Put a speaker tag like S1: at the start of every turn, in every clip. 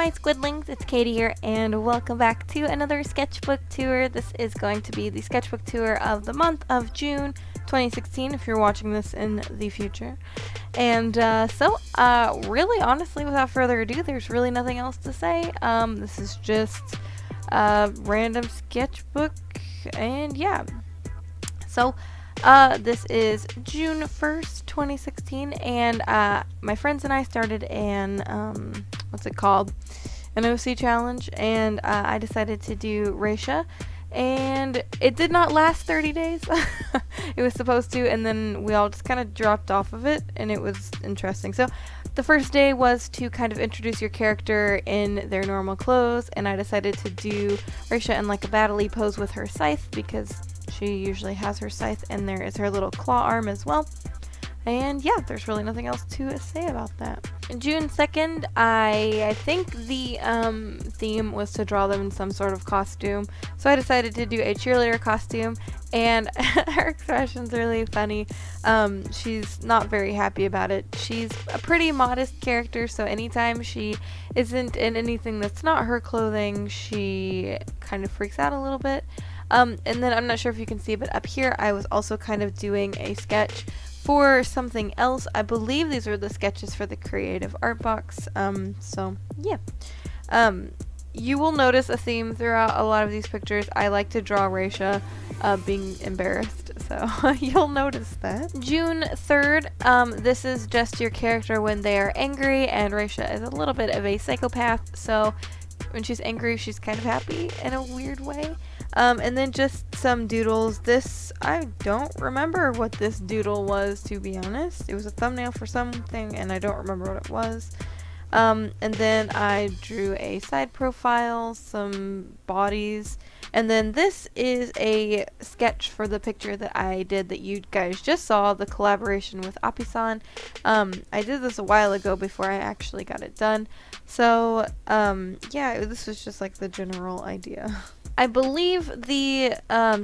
S1: Hi Squidlings, it's Katie here, and welcome back to another sketchbook tour. This is going to be the sketchbook tour of the month of June 2016, if you're watching this in the future. And really honestly, without further ado, there's really nothing else to say. This is just a random sketchbook, and yeah. So, this is June 1st, 2016, and my friends and I started an, what's it called? An OC challenge, and I decided to do Raisha, and it did not last 30 days. It was supposed to, and then we all just kind of dropped off of it, and it was interesting. So, the first day was to kind of introduce your character in their normal clothes, and I decided to do Raisha in like a battle-y pose with her scythe, because she usually has her scythe, and there is her little claw arm as well. And yeah, there's really nothing else to say about that. June 2nd, I think the theme was to draw them in some sort of costume. So I decided to do a cheerleader costume, and her expression's really funny. She's not very happy about it. She's a pretty modest character, so anytime she isn't in anything that's not her clothing, she kind of freaks out a little bit. And then I'm not sure if you can see, but up here I was also kind of doing a sketch for something else. I believe these are the sketches for the creative art box. So yeah. You will notice a theme throughout a lot of these pictures. I like to draw Raisha being embarrassed, so you'll notice that. June 3rd, this is just your character when they are angry, and Raisha is a little bit of a psychopath, so when she's angry, she's kind of happy in a weird way. And then just some doodles. This, I don't remember what this doodle was, to be honest. It was a thumbnail for something, and I don't remember what it was. And then I drew a side profile, some bodies, and then this is a sketch for the picture that I did that you guys just saw, the collaboration with Api-san. I did this a while ago before I actually got it done. So, yeah, this was just like the general idea. I believe the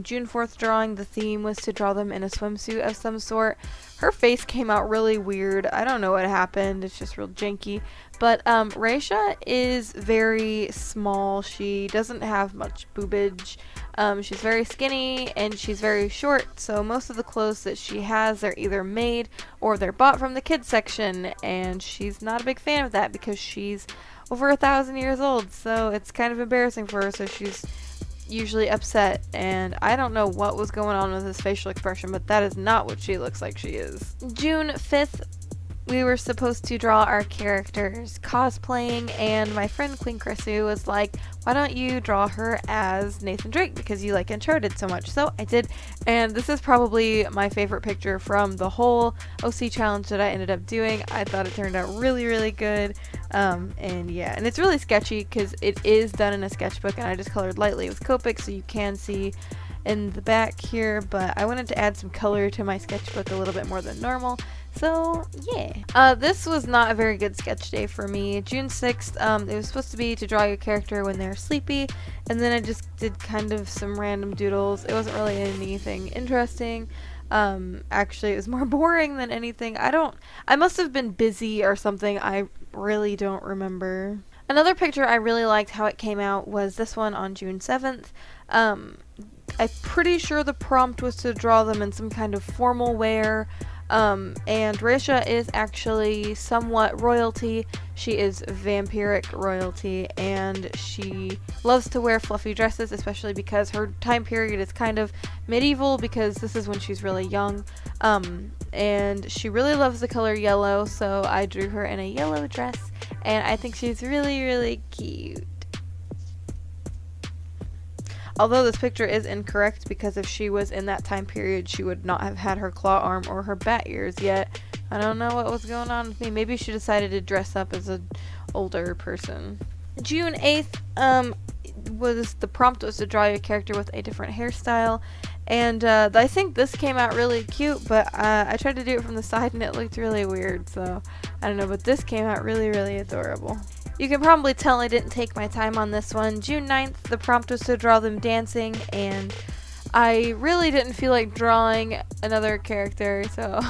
S1: June 4th drawing, the theme was to draw them in a swimsuit of some sort. Her face came out really weird. I don't know what happened. It's just real janky. But Raisha is very small. She doesn't have much boobage. She's very skinny and she's very short. So most of the clothes that she has, they're either made or they're bought from the kids section. And she's not a big fan of that because she's over 1,000 years old. So it's kind of embarrassing for her. So she's usually upset, and I don't know what was going on with his facial expression, but that is not what she looks like she is. June 5th, we were supposed to draw our characters cosplaying, and my friend Queen Chrissu was like, why don't you draw her as Nathan Drake because you like Uncharted so much? So I did, and this is probably my favorite picture from the whole OC challenge that I ended up doing. I thought it turned out really, really good. And yeah, and it's really sketchy because it is done in a sketchbook, and I just colored lightly with Copic so you can see in the back here, but I wanted to add some color to my sketchbook a little bit more than normal. So yeah, this was not a very good sketch day for me. June 6th, it was supposed to be to draw your character when they're sleepy, and then I just did kind of some random doodles. It wasn't really anything interesting. Actually, it was more boring than anything. I must have been busy or something. I really don't remember. Another picture I really liked how it came out was this one on June 7th. I'm pretty sure the prompt was to draw them in some kind of formal wear. And Raisha is actually somewhat royalty. She is vampiric royalty, and she loves to wear fluffy dresses, especially because her time period is kind of medieval, because this is when she's really young. And she really loves the color yellow, so I drew her in a yellow dress, and I think she's really, really cute. Although this picture is incorrect, because if she was in that time period, she would not have had her claw arm or her bat ears yet. I don't know what was going on with me. Maybe she decided to dress up as an older person. June 8th, the prompt was to draw your character with a different hairstyle. And I think this came out really cute, but I tried to do it from the side and it looked really weird. So I don't know, but this came out really, really adorable. You can probably tell I didn't take my time on this one. June 9th, the prompt was to draw them dancing, and I really didn't feel like drawing another character, so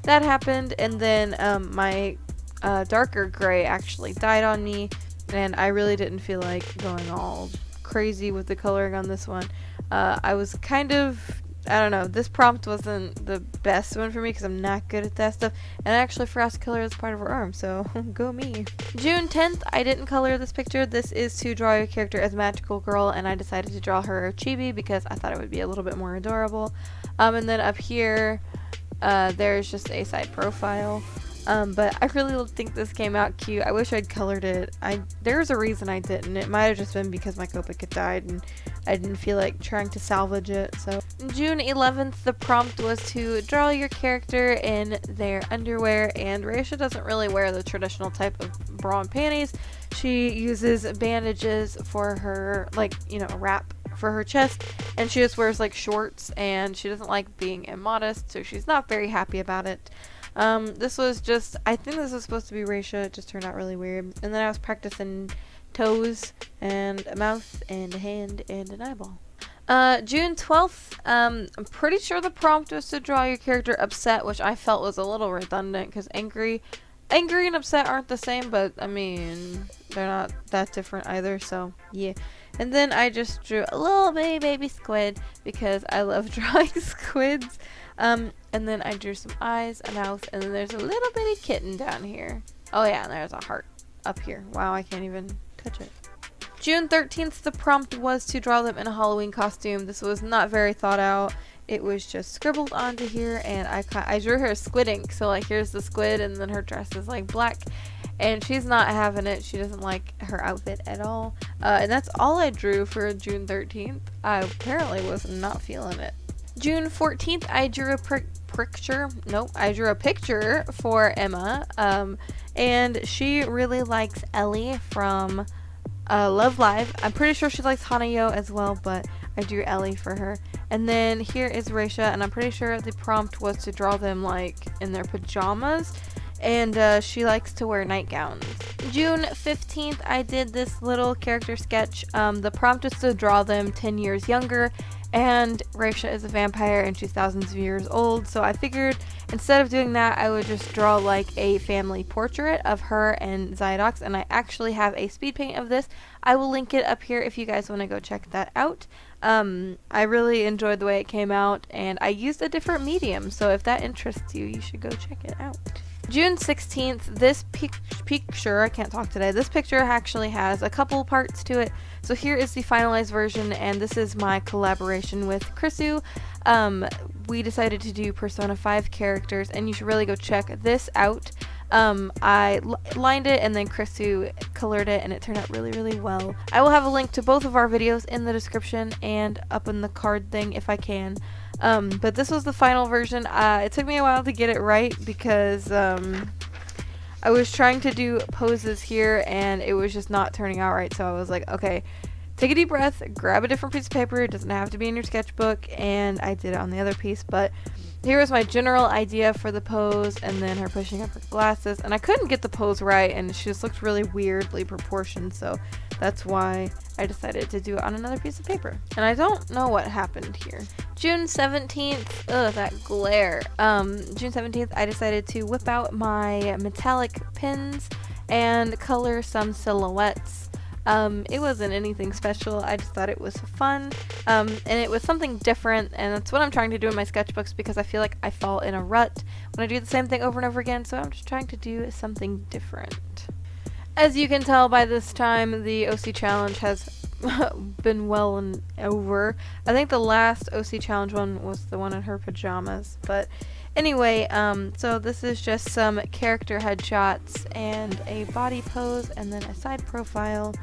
S1: that happened. And then my darker gray actually died on me, and I really didn't feel like going all crazy with the coloring on this one. I was kind of, I don't know, this prompt wasn't the best one for me because I'm not good at that stuff, and I actually forgot to color this part of her arm, so go me. June 10th, I didn't color this picture. This is to draw your character as a magical girl, and I decided to draw her chibi because I thought it would be a little bit more adorable. And then up here, there's just a side profile. But I really think this came out cute. I wish I'd colored it. There's a reason I didn't. It might have just been because my Copic had died and I didn't feel like trying to salvage it. So June 11th, the prompt was to draw your character in their underwear, and Raisha doesn't really wear the traditional type of bra and panties. She uses bandages for her, like, you know, a wrap for her chest, and she just wears like shorts, and she doesn't like being immodest, so she's not very happy about it. This was just, I think this was supposed to be Raisha, it just turned out really weird. And then I was practicing toes, and a mouth, and a hand, and an eyeball. June 12th, I'm pretty sure the prompt was to draw your character upset, which I felt was a little redundant, because angry and upset aren't the same, but, I mean, they're not that different either, so, yeah. And then I just drew a little baby squid, because I love drawing squids. And then I drew some eyes, a mouth, and then there's a little bitty kitten down here. Oh yeah, and there's a heart up here. Wow, I can't even touch it. June 13th, the prompt was to draw them in a Halloween costume. This was not very thought out. It was just scribbled onto here, and I drew her a squid ink. So like, here's the squid, and then her dress is like black, and she's not having it. She doesn't like her outfit at all. And that's all I drew for June 13th. I apparently was not feeling it. June 14th, I drew a picture for Emma, and she really likes Ellie from Love Live. I'm pretty sure she likes Hanayo as well, but I drew Ellie for her. And then here is Raisha, and I'm pretty sure the prompt was to draw them like in their pajamas, and she likes to wear nightgowns. June 15th, I did this little character sketch. The prompt was to draw them 10 years younger, and Raisha is a vampire and she's thousands of years old, so I figured instead of doing that, I would just draw like a family portrait of her and Zydox, and I actually have a speed paint of this. I will link it up here if you guys want to go check that out. I really enjoyed the way it came out, and I used a different medium, so if that interests you, you should go check it out. June 16th, this picture, I can't talk today, this picture actually has a couple parts to it. So here is the finalized version, and this is my collaboration with Chrisu. We decided to do Persona 5 characters, and you should really go check this out. I lined it, and then Chrisu colored it, and it turned out really, really well. I will have a link to both of our videos in the description and up in the card thing if I can. But this was the final version. It took me a while to get it right because I was trying to do poses here and it was just not turning out right. So I was like, okay, take a deep breath, grab a different piece of paper. It doesn't have to be in your sketchbook, and I did it on the other piece. But here was my general idea for the pose, and then her pushing up her glasses, and I couldn't get the pose right, and she just looked really weirdly proportioned, so that's why I decided to do it on another piece of paper. And I don't know what happened here. June 17th, ugh, that glare. June 17th, I decided to whip out my metallic pens and color some silhouettes. It wasn't anything special, I just thought it was fun, and it was something different, and that's what I'm trying to do in my sketchbooks because I feel like I fall in a rut when I do the same thing over and over again, so I'm just trying to do something different. As you can tell by this time, the OC challenge has been well and over. I think the last OC challenge one was the one in her pajamas, but anyway, so this is just some character headshots and a body pose and then a side profile.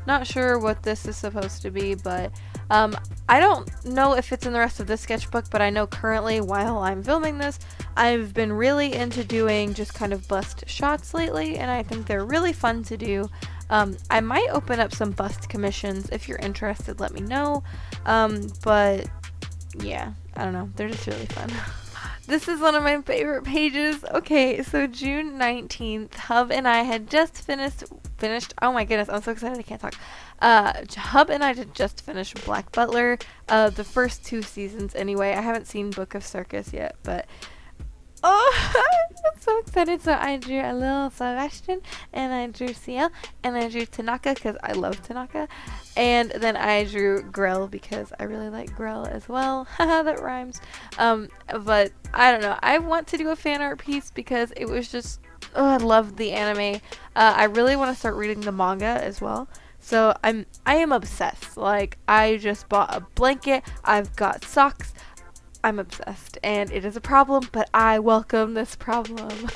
S1: Not sure what this is supposed to be, but I don't know if it's in the rest of this sketchbook, but I know currently while I'm filming this, I've been really into doing just kind of bust shots lately, and I think they're really fun to do. I might open up some bust commissions. If you're interested, let me know. But yeah, I don't know. They're just really fun. This is one of my favorite pages. Okay, so June 19th, Hub and I had just finished, oh my goodness, I'm so excited I can't talk. Hub and I had just finished Black Butler, the first 2 seasons anyway. I haven't seen Book of Circus yet, but oh, I'm so excited. So I drew a little Sebastian, and I drew Ciel, and I drew Tanaka because I love Tanaka, and then I drew Grell because I really like Grell as well. Haha, that rhymes. But I don't know. I want to do a fan art piece because it was just, oh, I love the anime. I really want to start reading the manga as well. So I am obsessed. Like, I just bought a blanket. I've got socks. I'm obsessed, and it is a problem, but I welcome this problem.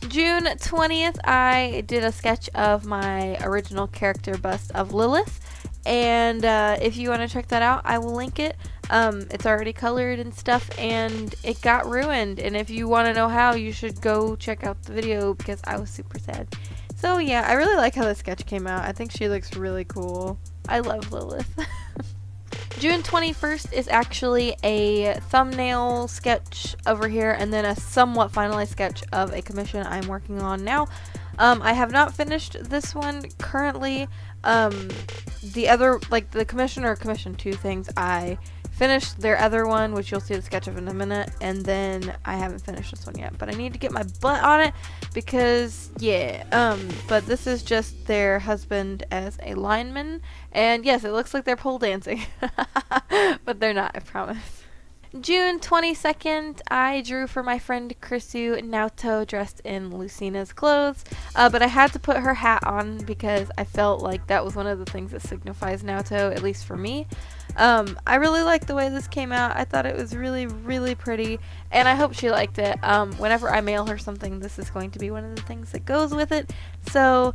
S1: June 20th, I did a sketch of my original character bust of Lilith, and if you want to check that out, I will link it. It's already colored and stuff, and it got ruined, and if you want to know how, you should go check out the video, because I was super sad. So yeah, I really like how the sketch came out. I think she looks really cool. I love Lilith. June 21st is actually a thumbnail sketch over here, and then a somewhat finalized sketch of a commission I'm working on now. I have not finished this one currently. The other, like the commissioner commissioned two things. I finished their other one, which you'll see the sketch of in a minute, and then I haven't finished this one yet, but I need to get my butt on it because, yeah, but this is just their husband as a lineman, and yes, it looks like they're pole dancing, but they're not, I promise. June 22nd, I drew for my friend Krisu Naoto dressed in Lucina's clothes, but I had to put her hat on because I felt like that was one of the things that signifies Naoto, at least for me. I really liked the way this came out. I thought it was really, really pretty, and I hope she liked it. Whenever I mail her something, this is going to be one of the things that goes with it. So,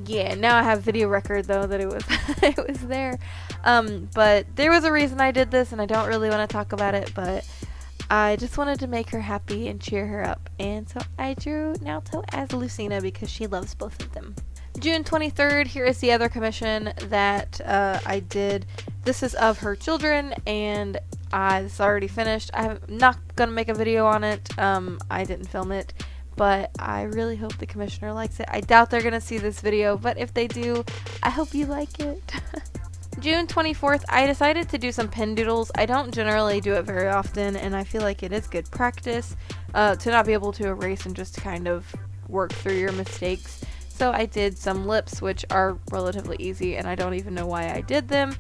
S1: yeah, now I have video record, though, that it was it was there. But there was a reason I did this, and I don't really want to talk about it, but I just wanted to make her happy and cheer her up. And so I drew Naoto as Lucina because she loves both of them. June 23rd, here is the other commission that I did. This is of her children, and it's already finished. I'm not going to make a video on it. I didn't film it, but I really hope the commissioner likes it. I doubt they're going to see this video, but if they do, I hope you like it. June 24th, I decided to do some pen doodles. I don't generally do it very often, and I feel like it is good practice to not be able to erase and just kind of work through your mistakes. So I did some lips, which are relatively easy, and I don't even know why I did them.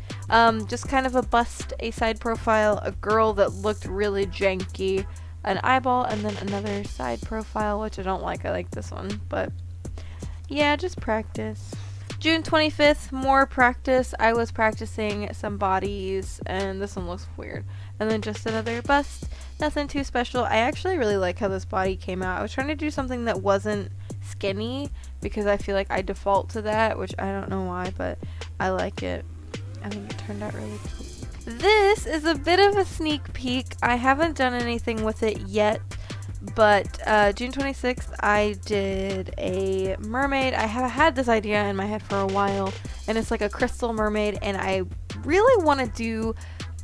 S1: Just kind of a bust, a side profile, a girl that looked really janky, an eyeball, and then another side profile, which I don't like. I like this one, but yeah, just practice. June 25th, more practice. I was practicing some bodies, and this one looks weird. And then just another bust. Nothing too special. I actually really like how this body came out. I was trying to do something that wasn't skinny because I feel like I default to that, which I don't know why, but I like it. I think it turned out really cool. This is a bit of a sneak peek. I haven't done anything with it yet, but June 26th I did a mermaid. I have had this idea in my head for a while, and it's like a crystal mermaid, and I really want to do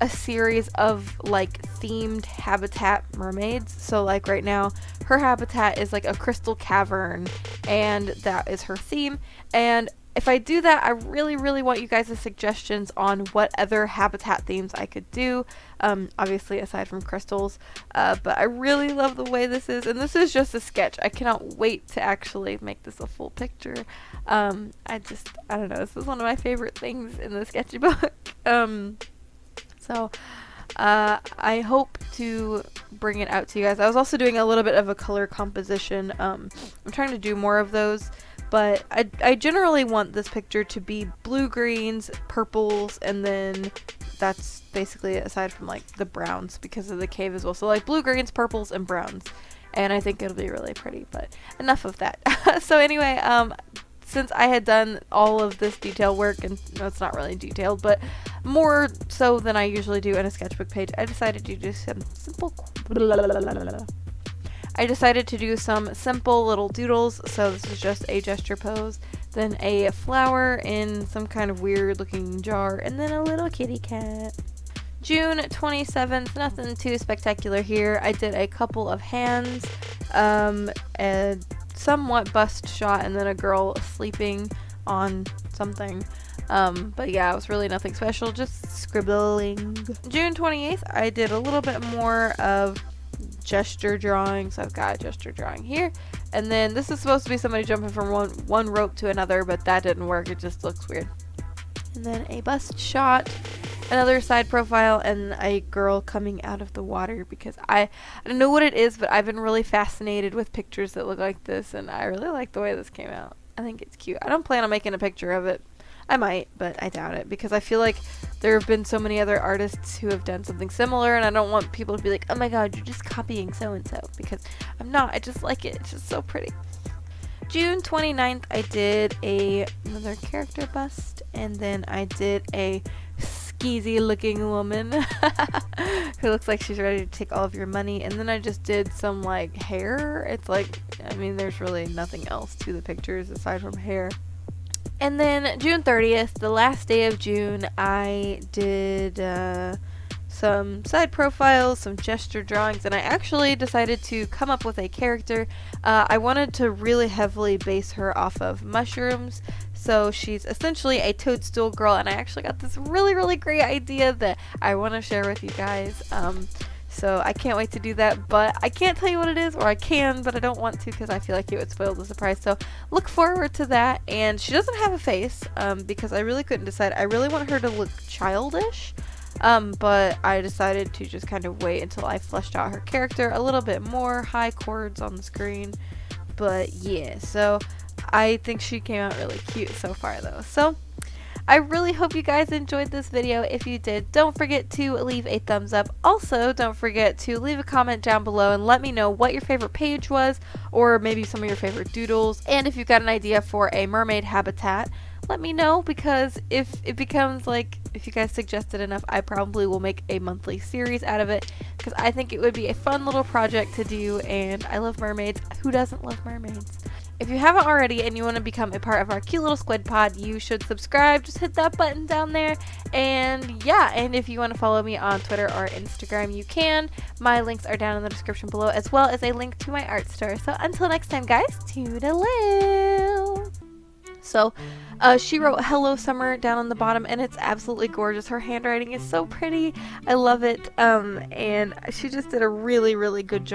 S1: a series of like themed habitat mermaids. So like right now her habitat is like a crystal cavern, and that is her theme. And if I do that, I really want you guys' suggestions on what other habitat themes I could do, obviously aside from crystals, but I really love the way this is, and this is just a sketch. I cannot wait to actually make this a full picture. I don't know, this is one of my favorite things in the sketchbook. So I hope to bring it out to you guys. I was also doing a little bit of a color composition. I'm trying to do more of those, but I generally want this picture to be blue, greens, purples, and then that's basically it, aside from like the browns because of the cave as well. So like blue, greens, purples, and browns. And I think it'll be really pretty, but enough of that. So anyway, since I had done all of this detail work, and no, it's not really detailed, but more so than I usually do in a sketchbook page, I decided to do some simple little doodles. So this is just a gesture pose, then a flower in some kind of weird looking jar, and then a little kitty cat. June 27th, nothing too spectacular here. I did a couple of hands, a somewhat bust shot, and then a girl sleeping on something. But yeah, it was really nothing special, just scribbling. June 28th, I did a little bit more of gesture drawing. So I've got a gesture drawing here. And then this is supposed to be somebody jumping from one rope to another, but that didn't work. It just looks weird. And then a bust shot, another side profile, and a girl coming out of the water, because I don't know what it is, but I've been really fascinated with pictures that look like this, and I really like the way this came out. I think it's cute. I don't plan on making a picture of it. I might, but I doubt it, because I feel like there have been so many other artists who have done something similar, and I don't want people to be like, oh my god, you're just copying so-and-so, because I'm not. I just like it. It's just so pretty. June 29th, I did another character bust, and then I did a skeezy looking woman who looks like she's ready to take all of your money, and then I just did some like hair. It's like, I mean, there's really nothing else to the pictures aside from hair. And then June 30th, the last day of June, I did some side profiles, some gesture drawings, and I actually decided to come up with a character. I wanted to really heavily base her off of mushrooms, so she's essentially a toadstool girl, and I actually got this really, really great idea that I want to share with you guys. So I can't wait to do that, but I can't tell you what it is, or I can, but I don't want to because I feel like it would spoil the surprise. So look forward to that. And she doesn't have a face, because I really couldn't decide. I really want her to look childish, but I decided to just kind of wait until I fleshed out her character a little bit more. High chords on the screen, but yeah, so I think she came out really cute so far though. So I really hope you guys enjoyed this video. If you did, don't forget to leave a thumbs up. Also, don't forget to leave a comment down below and let me know what your favorite page was, or maybe some of your favorite doodles. And if you've got an idea for a mermaid habitat, let me know, because if it becomes like, if you guys suggest it enough, I probably will make a monthly series out of it, because I think it would be a fun little project to do, and I love mermaids. Who doesn't love mermaids? If you haven't already and you want to become a part of our cute little squid pod, you should subscribe. Just hit that button down there. And yeah, and if you want to follow me on Twitter or Instagram, you can. My links are down in the description below, as well as a link to my art store. So until next time, guys, toodaloo! So she wrote "Hello Summer" down on the bottom, and it's absolutely gorgeous. Her handwriting is so pretty. I love it. And she just did a really, really good job.